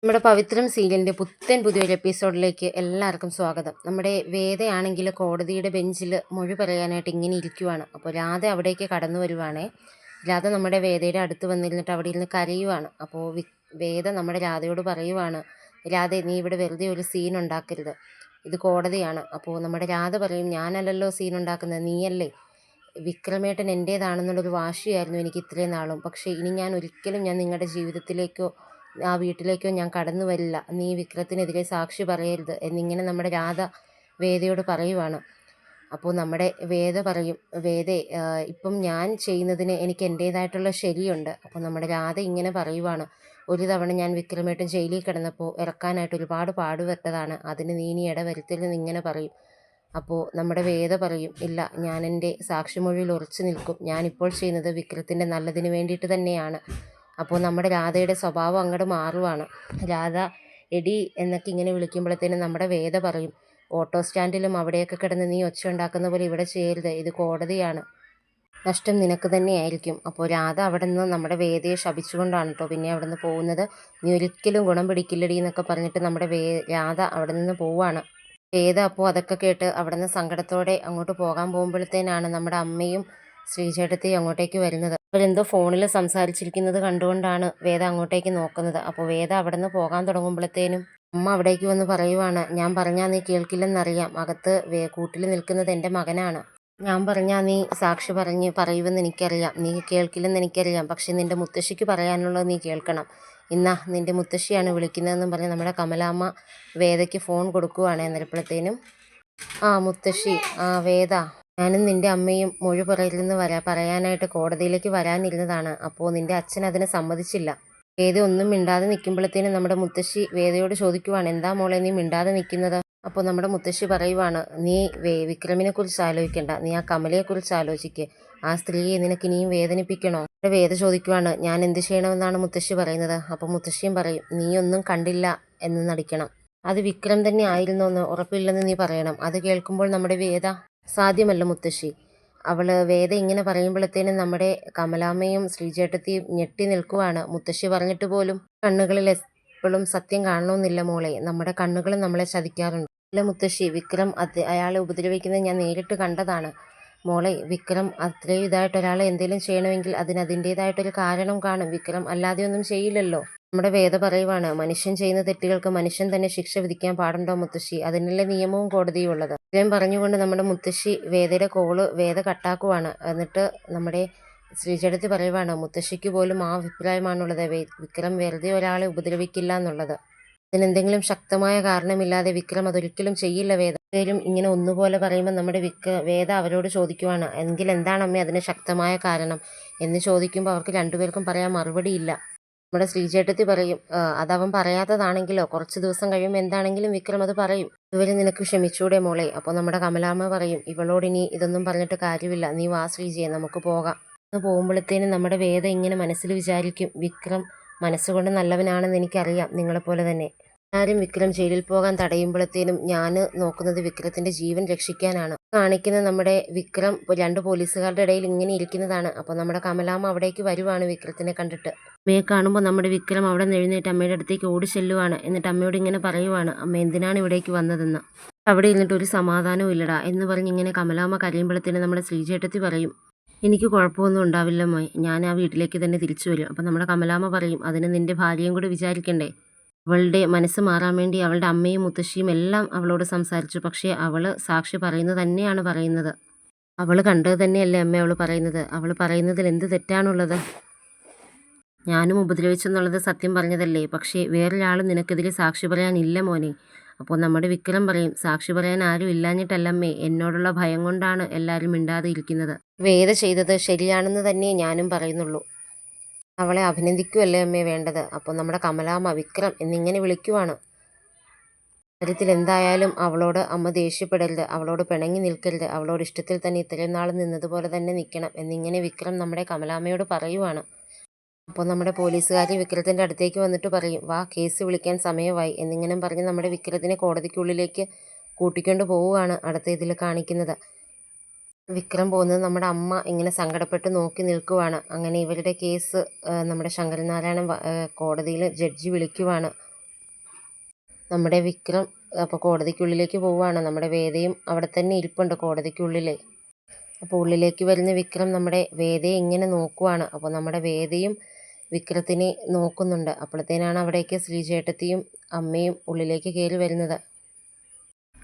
നമ്മുടെ പവിത്രം സീരിയലിൻ്റെ പുതിയൊരു എപ്പിസോഡിലേക്ക് എല്ലാവർക്കും സ്വാഗതം. നമ്മുടെ വേദയാണെങ്കിൽ കോടതിയുടെ ബെഞ്ചിൽ മൊഴി പറയാനായിട്ട് ഇങ്ങനെ ഇരിക്കുവാണ്. അപ്പോൾ രാധ അവിടേക്ക് കടന്നു വരുവാണേ. രാധ നമ്മുടെ വേദയുടെ അടുത്ത് വന്നിരുന്നിട്ട് അവിടെ ഇരുന്ന് കരയുവാണ്. അപ്പോൾ വേദ നമ്മുടെ രാധയോട് പറയുവാണ്, രാധ നീ ഇവിടെ വെറുതെ ഒരു സീൻ ഉണ്ടാക്കരുത്, ഇത് കോടതിയാണ്. അപ്പോൾ നമ്മുടെ രാധ പറയും, ഞാനല്ലല്ലോ സീൻ ഉണ്ടാക്കുന്നത്, നീയല്ലേ. വിക്രമേട്ടൻ എൻ്റേതാണെന്നുള്ളൊരു വാശിയായിരുന്നു എനിക്ക് ഇത്രയും നാളും. പക്ഷേ ഇനി ഞാൻ ഒരിക്കലും നിങ്ങളുടെ ജീവിതത്തിലേക്കോ ആ വീട്ടിലേക്കോ ഞാൻ കടന്നു വരില്ല, നീ വിക്രത്തിനെതിരെ സാക്ഷി പറയരുത് എന്നിങ്ങനെ നമ്മുടെ രാധ വേദയോട് പറയുവാണ്. അപ്പോൾ നമ്മുടെ വേദ പറയും, വേദേ ഇപ്പം ഞാൻ ചെയ്യുന്നതിന് എനിക്ക് എൻ്റേതായിട്ടുള്ള ശരിയുണ്ട്. അപ്പോൾ നമ്മുടെ രാധ ഇങ്ങനെ പറയുവാണ്, ഒരു തവണ ഞാൻ വിക്രമേട്ടൻ ജയിലിൽ കിടന്നപ്പോൾ ഇറക്കാനായിട്ട് ഒരുപാട് പാടുപെട്ടതാണ്, അതിന് നീ ഇനി ഇടവരുത്തരുതെന്ന് ഇങ്ങനെ പറയും. അപ്പോൾ നമ്മുടെ വേദ പറയും, ഇല്ല, ഞാൻ എൻ്റെ സാക്ഷിമൊഴിയിൽ ഉറച്ചു നിൽക്കും, ഞാനിപ്പോൾ ചെയ്യുന്നത് വിക്രത്തിൻ്റെ നല്ലതിന് വേണ്ടിയിട്ട് തന്നെയാണ്. അപ്പോൾ നമ്മുടെ രാധയുടെ സ്വഭാവം അങ്ങോട്ട് മാറുവാണ്. രാധ എടി എന്നൊക്കെ ഇങ്ങനെ വിളിക്കുമ്പോഴത്തേനും നമ്മുടെ വേദ പറയും, ഓട്ടോ സ്റ്റാൻഡിലും അവിടെയൊക്കെ കിടന്ന് നീ ഒച്ച ഉണ്ടാക്കുന്ന പോലെ ഇവിടെ ചെയ്യരുത്, ഇത് കോടതിയാണ്, നഷ്ടം നിനക്ക് തന്നെയായിരിക്കും. അപ്പോൾ രാധ അവിടെ നിന്ന് നമ്മുടെ വേദയെ ശപിച്ചുകൊണ്ടാണ് കേട്ടോ പിന്നെ അവിടെ നിന്ന് പോകുന്നത്. നീ ഒരിക്കലും ഗുണം പിടിക്കില്ലടി എന്നൊക്കെ പറഞ്ഞിട്ട് നമ്മുടെ രാധ അവിടെ നിന്ന് പോവാണ്. വേദ അപ്പോൾ അതൊക്കെ കേട്ട് അവിടെ നിന്ന് സങ്കടത്തോടെ അങ്ങോട്ട് പോകാൻ പോകുമ്പോഴത്തേനാണ് നമ്മുടെ അമ്മയും ശ്രീചേട്ടത്തി അങ്ങോട്ടേക്ക് വരുന്നത്. അവരെന്തോ ഫോണിൽ സംസാരിച്ചിരിക്കുന്നത് കണ്ടുകൊണ്ടാണ് വേദ അങ്ങോട്ടേക്ക് നോക്കുന്നത്. അപ്പോൾ വേദ അവിടെ നിന്ന് പോകാൻ തുടങ്ങുമ്പോഴത്തേനും അമ്മ അവിടേക്ക് വന്ന് പറയുവാണ്, ഞാൻ പറഞ്ഞാൽ നീ കേൾക്കില്ലെന്നറിയാം, അകത്ത് കൂട്ടിൽ നിൽക്കുന്നത് എൻ്റെ മകനാണ്, ഞാൻ പറഞ്ഞാൽ നീ സാക്ഷി പറയുമെന്ന് എനിക്കറിയാം, നീ കേൾക്കില്ലെന്ന് എനിക്കറിയാം, പക്ഷെ നിൻ്റെ മുത്തശ്ശിക്ക് പറയാനുള്ളത് നീ കേൾക്കണം, ഇന്നാ നിൻ്റെ മുത്തശ്ശിയാണ് വിളിക്കുന്നതെന്നും പറഞ്ഞ് നമ്മുടെ കമലാമ്മ വേദയ്ക്ക് ഫോൺ കൊടുക്കുവാണ്. എന്നപ്പോഴത്തേനും ആ മുത്തശ്ശി, ആ വേദ, ഞാനും നിൻ്റെ അമ്മയും മൊഴി പറയില്ലെന്ന് പറയാനായിട്ട് കോടതിയിലേക്ക് വരാനിരുന്നതാണ്. അപ്പോൾ നിൻ്റെ അച്ഛൻ അതിന് സമ്മതിച്ചില്ല. വേദ ഒന്നും മിണ്ടാതെ നിൽക്കുമ്പോഴത്തേനും നമ്മുടെ മുത്തശ്ശി വേദയോട് ചോദിക്കുവാണ്, എന്താ മോളെ നീ മിണ്ടാതെ നിൽക്കുന്നത്. അപ്പോൾ നമ്മുടെ മുത്തശ്ശി പറയുവാണ്, നീ വിക്രമിനെ കുറിച്ച് ആലോചിക്കണ്ട, നീ ആ കമലയെക്കുറിച്ച് ആലോചിക്കുക, ആ സ്ത്രീയെ നിനക്ക് ഇനിയും വേദനിപ്പിക്കണോ. വേദ ചോദിക്കുവാണ്, ഞാൻ എന്ത് ചെയ്യണമെന്നാണ് മുത്തശ്ശി പറയുന്നത്. അപ്പോൾ മുത്തശ്ശിയും പറയും, നീ ഒന്നും കണ്ടില്ല എന്ന് നടിക്കണം, അത് വിക്രം തന്നെ ആയിരുന്നോ എന്ന് ഉറപ്പില്ലെന്ന് നീ പറയണം. അത് കേൾക്കുമ്പോൾ നമ്മുടെ വേദ, സാധ്യമല്ല മുത്തശ്ശി. വേദ ഇങ്ങനെ പറയുമ്പോഴത്തേനും നമ്മുടെ കമലാമ്മയും ശ്രീചേട്ടത്തിയും ഞെട്ടി നിൽക്കുവാണ്. മുത്തശ്ശി പറഞ്ഞിട്ട് പോലും കണ്ണുകളിൽ എപ്പോഴും സത്യം കാണണമെന്നില്ല മോളെ, നമ്മുടെ കണ്ണുകളും നമ്മളെ ചതിക്കാറുണ്ട്. അല്ല മുത്തശ്ശി, വിക്രം അയാളെ ഉപദ്രവിക്കുന്നത് ഞാൻ നേരിട്ട് കണ്ടതാണ് മോളെ. വിക്രം അത്രയും ഇതായിട്ട് ഒരാളെ എന്തെങ്കിലും ചെയ്യണമെങ്കിൽ അതിൻ്റേതായിട്ടൊരു കാരണം കാണും, വിക്രം അല്ലാതെ ഒന്നും ചെയ്യില്ലല്ലോ. നമ്മുടെ വേദ പറയുവാണ്, മനുഷ്യൻ ചെയ്യുന്ന തെറ്റുകൾക്ക് മനുഷ്യൻ തന്നെ ശിക്ഷ വിധിക്കാൻ പാടുണ്ടോ മുത്തശ്ശി, അതിനല്ലേ നിയമവും കോടതിയും ഉള്ളത്. ഇത്രയും പറഞ്ഞുകൊണ്ട് നമ്മുടെ മുത്തശ്ശി വേദയുടെ കോള് വേദ കട്ടാക്കുവാണ്. എന്നിട്ട് നമ്മുടെ ശ്രീചേട്ടത്തി പറയുവാണ്, മുത്തശ്ശിക്ക് പോലും ആ അഭിപ്രായമാണുള്ളത്, വിക്രം വെറുതെ ഒരാളെ ഉപദ്രവിക്കില്ല എന്നുള്ളത്. അതിനെന്തെങ്കിലും ശക്തമായ കാരണമില്ലാതെ വിക്രം അതൊരിക്കലും ചെയ്യില്ല വേദ. എന്തേലും ഇങ്ങനെ ഒന്നുപോലെ പറയുമ്പോൾ നമ്മുടെ വേദ അവരോട് ചോദിക്കുവാണ്, എങ്കിൽ എന്താണ് അമ്മേ അതിന് ശക്തമായ കാരണം എന്ന് ചോദിക്കുമ്പോൾ അവർക്ക് രണ്ടുപേർക്കും പറയാൻ മറുപടിയില്ല. നമ്മുടെ ശ്രീചേട്ടത്തി പറയും, അതവൻ പറയാത്തതാണെങ്കിലോ കുറച്ച് ദിവസം കഴിയുമ്പോൾ എന്താണെങ്കിലും വിക്രം അത് പറയും, ഇതുവരെ നിനക്ക് ക്ഷമിച്ചൂടെ മോളെ. അപ്പോൾ നമ്മുടെ കമലാമ്മ പറയും, ഇവളോടിനി ഇതൊന്നും പറഞ്ഞിട്ട് കാര്യമില്ല, നീ വാ ശ്രീജയെ, നമുക്ക് പോകാം. അന്ന് പോകുമ്പോഴത്തേനും നമ്മുടെ വേദ ഇങ്ങനെ മനസ്സിൽ വിചാരിക്കും, വിക്രം മനസ്സുകൊണ്ട് നല്ലവനാണെന്ന് എനിക്കറിയാം, നിങ്ങളെപ്പോലെ തന്നെ. ആരും വിക്രം ജയിലിൽ പോകാൻ തടയുമ്പോഴത്തേനും ഞാൻ നോക്കുന്നത് വിക്രത്തിൻ്റെ ജീവൻ രക്ഷിക്കാനാണ്. കാണിക്കുന്ന നമ്മുടെ വിക്രം രണ്ട് പോലീസുകാരുടെ ഇടയിൽ ഇങ്ങനെ ഇരിക്കുന്നതാണ്. അപ്പോൾ നമ്മുടെ കമലാമ്മ അവിടേക്ക് വരുവാണ് വിക്രത്തിനെ കണ്ടിട്ട്. അമ്മയെ കാണുമ്പോൾ നമ്മുടെ വിക്രം അവിടെ നിന്ന് എഴുന്നേറ്റ് അമ്മയുടെ അടുത്തേക്ക് ഓടി ചെല്ലുവാണ്. എന്നിട്ട് അമ്മയോട് ഇങ്ങനെ പറയുവാണ്, അമ്മ എന്തിനാണ് ഇവിടേക്ക് വന്നതെന്ന്. അവിടെ ഇരുന്നിട്ട് ഒരു സമാധാനവും ഇല്ലടാ എന്ന് പറഞ്ഞ് ഇങ്ങനെ കമലാമ്മ കരയുമ്പോഴത്തേനും നമ്മുടെ ശ്രീചേട്ടത്തി പറയും, എനിക്ക് കുഴപ്പമൊന്നും ഉണ്ടാവില്ല മോയ്, ഞാൻ ആ വീട്ടിലേക്ക് തന്നെ തിരിച്ചു വരും. അപ്പം നമ്മുടെ കമലാമ്മ പറയും, അതിന് നിൻ്റെ ഭാര്യയും കൂടി വിചാരിക്കണ്ടേ. അവളുടെ മനസ്സ് മാറാൻ വേണ്ടി അവളുടെ അമ്മയും മുത്തശ്ശിയും എല്ലാം അവളോട് സംസാരിച്ചു, പക്ഷേ അവൾ സാക്ഷി പറയുന്നത് തന്നെയാണ് പറയുന്നത്. അവൾ കണ്ടത് തന്നെയല്ലേ അമ്മ അവൾ പറയുന്നത്, അവൾ പറയുന്നതിൽ എന്ത് തെറ്റാണുള്ളത്. ഞാനും ഉപദ്രവിച്ചെന്നുള്ളത് സത്യം പറഞ്ഞതല്ലേ, പക്ഷേ വേറൊരാളും നിനക്കെതിരെ സാക്ഷി പറയാനില്ല മോനെ. അപ്പോൾ നമ്മുടെ വിക്രം പറയും, സാക്ഷി പറയാൻ ആരും ഇല്ലാഞ്ഞിട്ടല്ലമ്മേ, എന്നോടുള്ള ഭയം കൊണ്ടാണ് എല്ലാവരും മിണ്ടാതെ ഇരിക്കുന്നത്. വേദ ചെയ്തത് ശരിയാണെന്ന് തന്നെ ഞാനും പറയുന്നുള്ളൂ. അവളെ അഭിനന്ദിക്കുകയല്ലേ അമ്മേ വേണ്ടത്. അപ്പോൾ നമ്മുടെ കമലാമ്മ വിക്രം എന്നിങ്ങനെ വിളിക്കുവാണ്. കാര്യത്തിൽ എന്തായാലും അവളോട് അമ്മ ദേഷ്യപ്പെടരുത്, അവളോട് പിണങ്ങി നിൽക്കരുത്, അവളോട് ഇഷ്ടത്തിൽ തന്നെ ഇത്രയും നാൾ നിന്നതുപോലെ തന്നെ നിൽക്കണം എന്നിങ്ങനെ വിക്രം നമ്മുടെ കമലാമ്മയോട് പറയുവാണ്. അപ്പോൾ നമ്മുടെ പോലീസുകാർ വിക്രത്തിൻ്റെ അടുത്തേക്ക് വന്നിട്ട് പറയും, വാ കേസ് വിളിക്കാൻ സമയമായി എന്നിങ്ങനെ പറഞ്ഞ് നമ്മുടെ വിക്രത്തിനെ കോടതിക്കുള്ളിലേക്ക് കൂട്ടിക്കൊണ്ട് പോവുകയാണ് അടുത്ത ഇതിൽ കാണിക്കുന്നത്. വിക്രം പോകുന്നത് നമ്മുടെ അമ്മ ഇങ്ങനെ സങ്കടപ്പെട്ട് നോക്കി നിൽക്കുവാണ്. അങ്ങനെ ഇവരുടെ കേസ് നമ്മുടെ ശങ്കരനാരായണൻ കോടതിയിൽ ജഡ്ജി വിളിക്കുവാണ്. നമ്മുടെ വിക്രം അപ്പോൾ കോടതിക്കുള്ളിലേക്ക് പോവുകയാണ്. നമ്മുടെ വേദയും അവിടെ തന്നെ ഇരിപ്പുണ്ട് കോടതിക്കുള്ളിൽ. അപ്പോൾ ഉള്ളിലേക്ക് വരുന്ന വിക്രം നമ്മുടെ വേദയെ ഇങ്ങനെ നോക്കുവാണ്. അപ്പോൾ നമ്മുടെ വേദയും വിക്രത്തിനെ നോക്കുന്നുണ്ട്. അപ്പോഴത്തേനാണ് അവിടേക്ക് ശ്രീചേട്ടത്തിയും അമ്മയും ഉള്ളിലേക്ക് കയറി വരുന്നത്.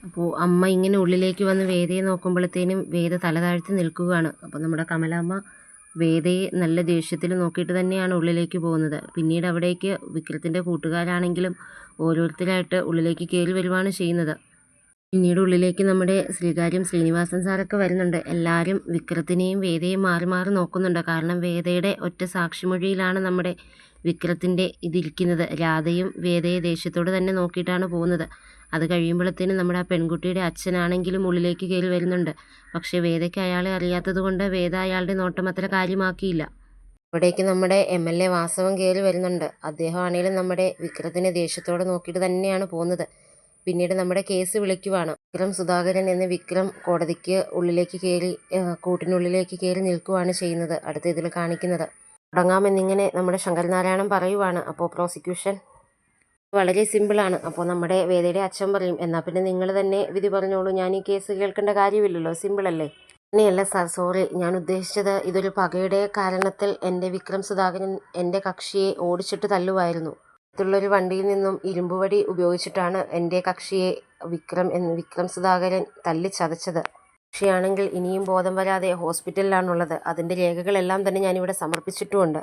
അപ്പോൾ അമ്മ ഇങ്ങനെ ഉള്ളിലേക്ക് വന്ന് വേദയെ നോക്കുമ്പോഴത്തേനും വേദ തല താഴ്ത്തി നിൽക്കുകയാണ്. അപ്പോൾ നമ്മുടെ കമലാമ്മ വേദയെ നല്ല ദേഷ്യത്തിൽ നോക്കിയിട്ട് തന്നെയാണ് ഉള്ളിലേക്ക് പോകുന്നത്. പിന്നീട് അവിടേക്ക് വിക്രത്തിൻ്റെ കൂട്ടുകാരാണെങ്കിലും ഓരോരുത്തരായിട്ട് ഉള്ളിലേക്ക് കയറി വരുവാണ് ചെയ്യുന്നത്. പിന്നീട് ഉള്ളിലേക്ക് നമ്മുടെ ശ്രീകാര്യം ശ്രീനിവാസൻ സാറൊക്കെ വരുന്നുണ്ട്. എല്ലാവരും വിക്രത്തിനെയും വേദയെയും മാറി മാറി നോക്കുന്നുണ്ട്. കാരണം വേദയുടെ ഒറ്റ സാക്ഷിമൊഴിയിലാണ് നമ്മുടെ വിക്രത്തിൻ്റെ ഇതിരിക്കുന്നത്. രാധയും വേദയെ ദേഷ്യത്തോട് തന്നെ നോക്കിയിട്ടാണ് പോകുന്നത്. അത് കഴിയുമ്പോഴത്തേനും നമ്മുടെ ആ പെൺകുട്ടിയുടെ അച്ഛനാണെങ്കിലും ഉള്ളിലേക്ക് കയറി വരുന്നുണ്ട്. പക്ഷേ വേദയ്ക്ക് അയാളെ അറിയാത്തത് കൊണ്ട് വേദ അയാളുടെ നോട്ടം അത്ര കാര്യമാക്കിയില്ല. അവിടേക്ക് നമ്മുടെ MLA വാസവൻ കയറി വരുന്നുണ്ട്. അദ്ദേഹമാണെങ്കിലും നമ്മുടെ വിക്രത്തിനെ ദേഷ്യത്തോടെ നോക്കിയിട്ട് തന്നെയാണ് പോകുന്നത്. പിന്നീട് നമ്മുടെ കേസ് വിളിക്കുവാണ്. വിക്രം സുധാകരൻ എന്ന വിക്രം കോടതിക്ക് ഉള്ളിലേക്ക് കയറി കൂട്ടിനുള്ളിലേക്ക് കയറി നിൽക്കുവാണ് ചെയ്യുന്നത്. അടുത്ത ഇതിൽ കാണിക്കുന്നത് തുടങ്ങാമെന്നിങ്ങനെ നമ്മുടെ ശങ്കരനാരായണൻ പറയുവാണ്. അപ്പോൾ പ്രോസിക്യൂഷൻ വളരെ സിമ്പിളാണ്. അപ്പോൾ നമ്മുടെ വേദയുടെ അച്ഛൻ പറയും, എന്നാൽ പിന്നെ നിങ്ങൾ തന്നെ വിധി പറഞ്ഞോളൂ, ഞാൻ ഈ കേസ് കേൾക്കേണ്ട കാര്യമില്ലല്ലോ, സിമ്പിളല്ലേ. അങ്ങനെയല്ല സാർ, സോറി, ഞാൻ ഉദ്ദേശിച്ചത് ഇതൊരു പകയുടെ കാരണത്തിൽ എൻ്റെ വിക്രം സുധാകരൻ എൻ്റെ കക്ഷിയെ ഓടിച്ചിട്ട് തല്ലുമായിരുന്നു. അടുത്തുള്ളൊരു വണ്ടിയിൽ നിന്നും ഇരുമ്പുവടി ഉപയോഗിച്ചിട്ടാണ് എൻ്റെ കക്ഷിയെ വിക്രം സുധാകരൻ തല്ലിച്ചതച്ചത്. കക്ഷിയാണെങ്കിൽ ഇനിയും ബോധം വരാതെ ഹോസ്പിറ്റലിലാണുള്ളത്. അതിൻ്റെ രേഖകളെല്ലാം തന്നെ ഞാനിവിടെ സമർപ്പിച്ചിട്ടുമുണ്ട്.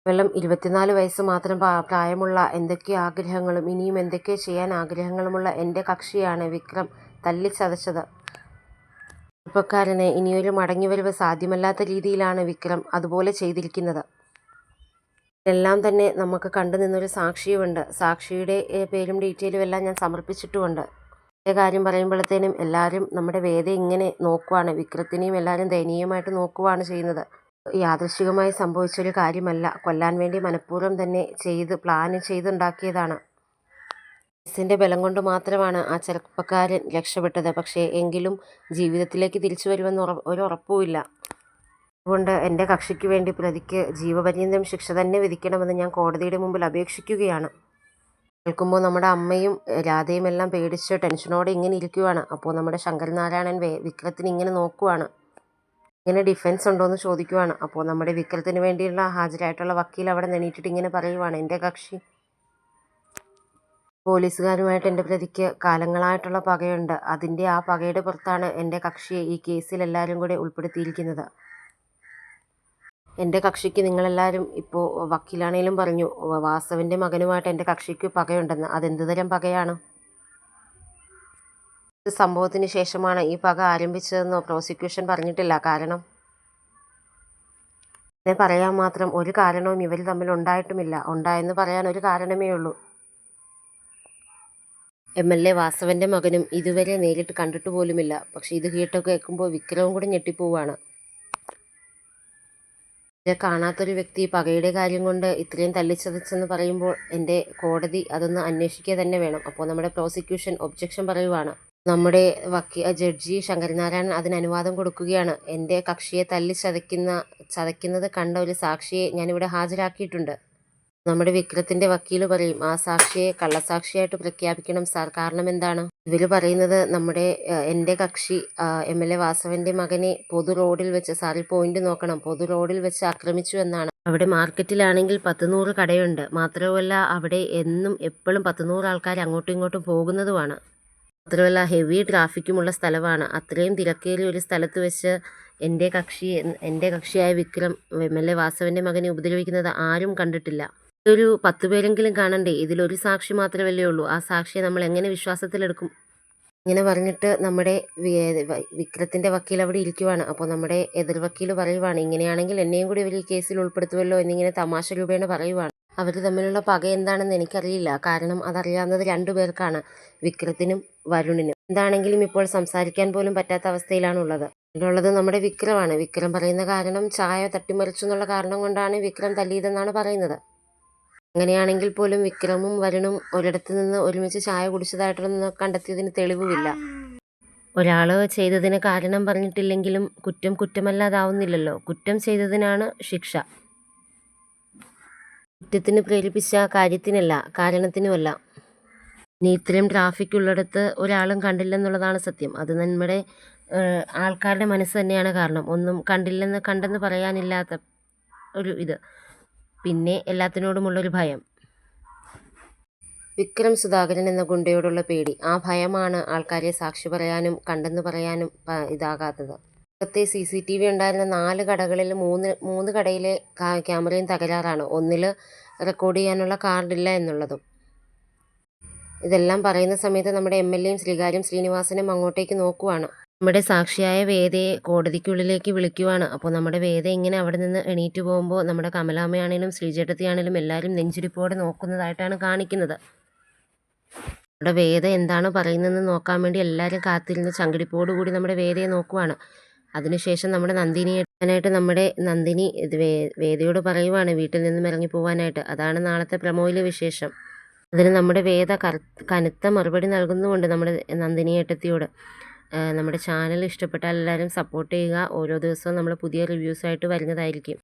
കേവലം 24 വയസ്സ് മാത്രം പ്രായമുള്ള എന്തൊക്കെ ആഗ്രഹങ്ങളും ഇനിയും എന്തൊക്കെ ചെയ്യാൻ ആഗ്രഹങ്ങളുമുള്ള എൻ്റെ കക്ഷിയാണ് വിക്രം തല്ലിച്ചതച്ചത്. ചെറുപ്പക്കാരന് ഇനിയൊരു മടങ്ങിവരവ് സാധ്യമല്ലാത്ത രീതിയിലാണ് വിക്രം അതുപോലെ ചെയ്തിരിക്കുന്നത്. എല്ലാം തന്നെ നമുക്ക് കണ്ടു നിന്നൊരു സാക്ഷിയുമുണ്ട്. സാക്ഷിയുടെ പേരും ഡീറ്റെയിലും എല്ലാം ഞാൻ സമർപ്പിച്ചിട്ടുമുണ്ട്. ഈ കാര്യം പറയുമ്പോഴത്തേനും എല്ലാവരും നമ്മുടെ വേദ ഇങ്ങനെ നോക്കുവാണ്. വിക്രത്തിനെയും എല്ലാവരും ദയനീയമായിട്ട് നോക്കുവാണ് ചെയ്യുന്നത്. യാദൃശ്ചികമായി സംഭവിച്ചൊരു കാര്യമല്ല. കൊല്ലാൻ വേണ്ടി മനഃപൂർവ്വം തന്നെ പ്ലാൻ ചെയ്തുണ്ടാക്കിയതാണ്. കേസിൻ്റെ ബലം കൊണ്ട് മാത്രമാണ് ആ ചെറുപ്പക്കാരൻ രക്ഷപ്പെട്ടത്. പക്ഷേ എങ്കിലും ജീവിതത്തിലേക്ക് തിരിച്ചു വരുമെന്ന് ഒരു ഉറപ്പുമില്ല. അതുകൊണ്ട് എൻ്റെ കക്ഷിക്ക് വേണ്ടി പ്രതിക്ക് ജീവപര്യന്തം ശിക്ഷ തന്നെ വിധിക്കണമെന്ന് ഞാൻ കോടതിയുടെ മുമ്പിൽ അപേക്ഷിക്കുകയാണ്. കേൾക്കുമ്പോൾ നമ്മുടെ അമ്മയും രാധയും എല്ലാം പേടിച്ച് ടെൻഷനോടെ ഇങ്ങനെ ഇരിക്കുവാണ്. അപ്പോൾ നമ്മുടെ ശങ്കരനാരായണൻ വിക്രത്തിന് ഇങ്ങനെ നോക്കുവാണ്. ഇങ്ങനെ ഡിഫൻസ് ഉണ്ടോ എന്ന് ചോദിക്കുവാണ്. അപ്പോൾ നമ്മുടെ വിക്രത്തിന് വേണ്ടിയുള്ള ഹാജരായിട്ടുള്ള വക്കീൽ അവിടെ നെണീറ്റിട്ട് ഇങ്ങനെ പറയുവാണ്, എൻ്റെ കക്ഷി പോലീസുകാരുമായിട്ട് എൻ്റെ പ്രതിക്ക് കാലങ്ങളായിട്ടുള്ള പകയുണ്ട്. ആ പകയുടെ പുറത്താണ് എൻ്റെ കക്ഷിയെ ഈ കേസിൽ എല്ലാവരും കൂടെ ഉൾപ്പെടുത്തിയിരിക്കുന്നത്. എൻ്റെ കക്ഷിക്ക് നിങ്ങളെല്ലാവരും ഇപ്പോൾ വക്കീലാണേലും പറഞ്ഞു, വാസവൻ്റെ മകനുമായിട്ട് എൻ്റെ കക്ഷിക്ക് പകയുണ്ടെന്ന്. അതെന്ത് തരം പകയാണ്? സംഭവത്തിന് ശേഷമാണ് ഈ പക ആരംഭിച്ചതെന്നോ പ്രോസിക്യൂഷൻ പറഞ്ഞിട്ടില്ല. കാരണം പറയാൻ മാത്രം ഒരു കാരണവും ഇവർ തമ്മിൽ ഉണ്ടായിട്ടുമില്ല. ഉണ്ടായെന്ന് പറയാൻ ഒരു കാരണമേ ഉള്ളൂ. MLA വാസവൻ്റെ മകനും ഇതുവരെ നേരിട്ട് കണ്ടിട്ട് പോലുമില്ല. പക്ഷെ ഇത് കേൾക്കുമ്പോൾ വിക്രവും കൂടെ ഞെട്ടിപ്പോവാണ്. കാണാത്തൊരു വ്യക്തി പകയുടെ കാര്യം കൊണ്ട് ഇത്രയും തല്ലിച്ചതച്ചെന്ന് പറയുമ്പോൾ എൻ്റെ കോടതി അതൊന്ന് അന്വേഷിക്കുക തന്നെ വേണം. അപ്പോൾ നമ്മുടെ പ്രോസിക്യൂഷൻ ഒബ്ജക്ഷൻ പറയുവാണ്. നമ്മുടെ ജഡ്ജി ശങ്കരനാരായണൻ അതിന് അനുവാദം കൊടുക്കുകയാണ്. എൻ്റെ കക്ഷിയെ ചതയ്ക്കുന്നത് കണ്ട ഒരു സാക്ഷിയെ ഞാനിവിടെ ഹാജരാക്കിയിട്ടുണ്ട്. നമ്മുടെ വിക്രത്തിൻ്റെ വക്കീൽ പറയും, ആ സാക്ഷിയെ കള്ളസാക്ഷിയായിട്ട് പ്രഖ്യാപിക്കണം സാർ. കാരണം എന്താണ്? ഇവർ പറയുന്നത് എൻ്റെ കക്ഷി MLA വാസവൻ്റെ മകനെ പൊതു റോഡിൽ വെച്ച്, സാർ ഈ പോയിന്റ് നോക്കണം, പൊതു റോഡിൽ വെച്ച് ആക്രമിച്ചു എന്നാണ്. അവിടെ മാർക്കറ്റിലാണെങ്കിൽ 10-100 കടയുണ്ട്. മാത്രമല്ല അവിടെ എപ്പോഴും 10-100 ആൾക്കാർ അങ്ങോട്ടും ഇങ്ങോട്ടും പോകുന്നതുമാണ്. മാത്രമല്ല ഹെവി ട്രാഫിക്കുമുള്ള സ്ഥലമാണ്. അത്രയും തിരക്കേറിയ ഒരു സ്ഥലത്ത് വെച്ച് എൻ്റെ കക്ഷിയായ വിക്രം MLA വാസവൻ്റെ മകനെ ഉപദ്രവിക്കുന്നത് ആരും കണ്ടിട്ടില്ല. ഒരു 10 പേരെങ്കിലും കാണണ്ടേ? ഇതിലൊരു സാക്ഷി മാത്രമല്ലേ ഉള്ളൂ. ആ സാക്ഷിയെ നമ്മൾ എങ്ങനെ വിശ്വാസത്തിലെടുക്കും? ഇങ്ങനെ പറഞ്ഞിട്ട് നമ്മുടെ വിക്രത്തിൻ്റെ വക്കീൽ അവിടെ ഇരിക്കുവാണ്. അപ്പോൾ നമ്മുടെ എതിർ വക്കീൽ പറയുവാണ്, ഇങ്ങനെയാണെങ്കിൽ എന്നെയും കൂടി ഇവർ ഈ കേസിൽ ഉൾപ്പെടുത്തുമല്ലോ എന്നിങ്ങനെ തമാശ രൂപേണ പറയുവാണ്. അവർ തമ്മിലുള്ള പക എന്താണെന്ന് എനിക്കറിയില്ല. കാരണം അതറിയാവുന്നത് 2 പേർക്കാണ്, വിക്രത്തിനും വരുണിനും. എന്താണെങ്കിലും ഇപ്പോൾ സംസാരിക്കാൻ പോലും പറ്റാത്ത അവസ്ഥയിലാണുള്ളത്. ഇവിടെയുള്ളത് നമ്മുടെ വിക്രമാണ്. വിക്രം പറയുന്ന കാരണം ചായ തട്ടിമറിച്ചു എന്നുള്ള കാരണം കൊണ്ടാണ് വിക്രം തല്ലിയതെന്നാണ് പറയുന്നത്. അങ്ങനെയാണെങ്കിൽ പോലും വിക്രമും വരുണും ഒരിടത്ത് നിന്ന് ഒരുമിച്ച് ചായ കുടിച്ചതായിട്ടൊന്നും കണ്ടെത്തിയതിന് തെളിവുമില്ല. ഒരാൾ ചെയ്തതിന് കാരണം പറഞ്ഞിട്ടില്ലെങ്കിലും കുറ്റം കുറ്റമല്ലാതാവുന്നില്ലല്ലോ. കുറ്റം ചെയ്തതിനാണ് ശിക്ഷ. കുറ്റത്തിന് പ്രേരിപ്പിച്ച കാര്യത്തിനല്ല, കാരണത്തിനുമല്ല. ഇനി ഇത്രയും ട്രാഫിക് ഉള്ളിടത്ത് ഒരാളും കണ്ടില്ലെന്നുള്ളതാണ് സത്യം. അത് നമ്മുടെ ആൾക്കാരുടെ മനസ്സ് തന്നെയാണ് കാരണം. ഒന്നും കണ്ടെന്ന് പറയാനില്ലാത്ത ഒരു ഇത്. പിന്നെ എല്ലാത്തിനോടുമുള്ളൊരു ഭയം. വിക്രം സുധാകരൻ എന്ന ഗുണ്ടയോടുള്ള പേടി. ആ ഭയമാണ് ആൾക്കാരെ സാക്ഷി പറയാനും കണ്ടെന്ന് പറയാനും ഇതാകാത്തത്. നേരത്തെ CCTV ഉണ്ടായിരുന്ന 4 കടകളിൽ 3 കടയിലെ ക്യാമറയും തകരാറാണ്. 1-ൽ റെക്കോർഡ് ചെയ്യാനുള്ള കാർഡില്ല എന്നുള്ളതും. ഇതെല്ലാം പറയുന്ന സമയത്ത് നമ്മുടെ MLAയും ശ്രീകാര്യം ശ്രീനിവാസനും അങ്ങോട്ടേക്ക് നോക്കുവാണ്. നമ്മുടെ സാക്ഷിയായ വേദയെ കോടതിക്കുള്ളിലേക്ക് വിളിക്കുവാണ്. അപ്പോൾ നമ്മുടെ വേദ ഇങ്ങനെ അവിടെ നിന്ന് എണീറ്റ് പോകുമ്പോൾ നമ്മുടെ കമലാമ്മയാണേലും ശ്രീചേട്ടത്തിയാണേലും എല്ലാവരും നെഞ്ചിടിപ്പോടെ നോക്കുന്നതായിട്ടാണ് കാണിക്കുന്നത്. നമ്മുടെ വേദ എന്താണ് പറയുന്നതെന്ന് നോക്കാൻ വേണ്ടി എല്ലാവരും കാത്തിരുന്ന് ചങ്കിടിപ്പോടുകൂടി നമ്മുടെ വേദയെ നോക്കുവാണ്. അതിനുശേഷം നമ്മുടെ നന്ദിനി വേദയോട് പറയുവാണ് വീട്ടിൽ നിന്നും ഇറങ്ങി പോകാനായിട്ട്. അതാണ് നാളത്തെ പ്രമോയിലെ വിശേഷം. അതിന് നമ്മുടെ വേദ കനത്ത മറുപടി നൽകുന്നുമുണ്ട് നമ്മുടെ നന്ദിനി ഏട്ടത്തിയോട്. നമ്മുടെ ചാനൽ ഇഷ്ടപ്പെട്ടാൽ എല്ലാവരും സപ്പോർട്ട് ചെയ്യുക. ഓരോ ദിവസവും നമ്മൾ പുതിയ റിവ്യൂസായിട്ട് വരുന്നതായിരിക്കും.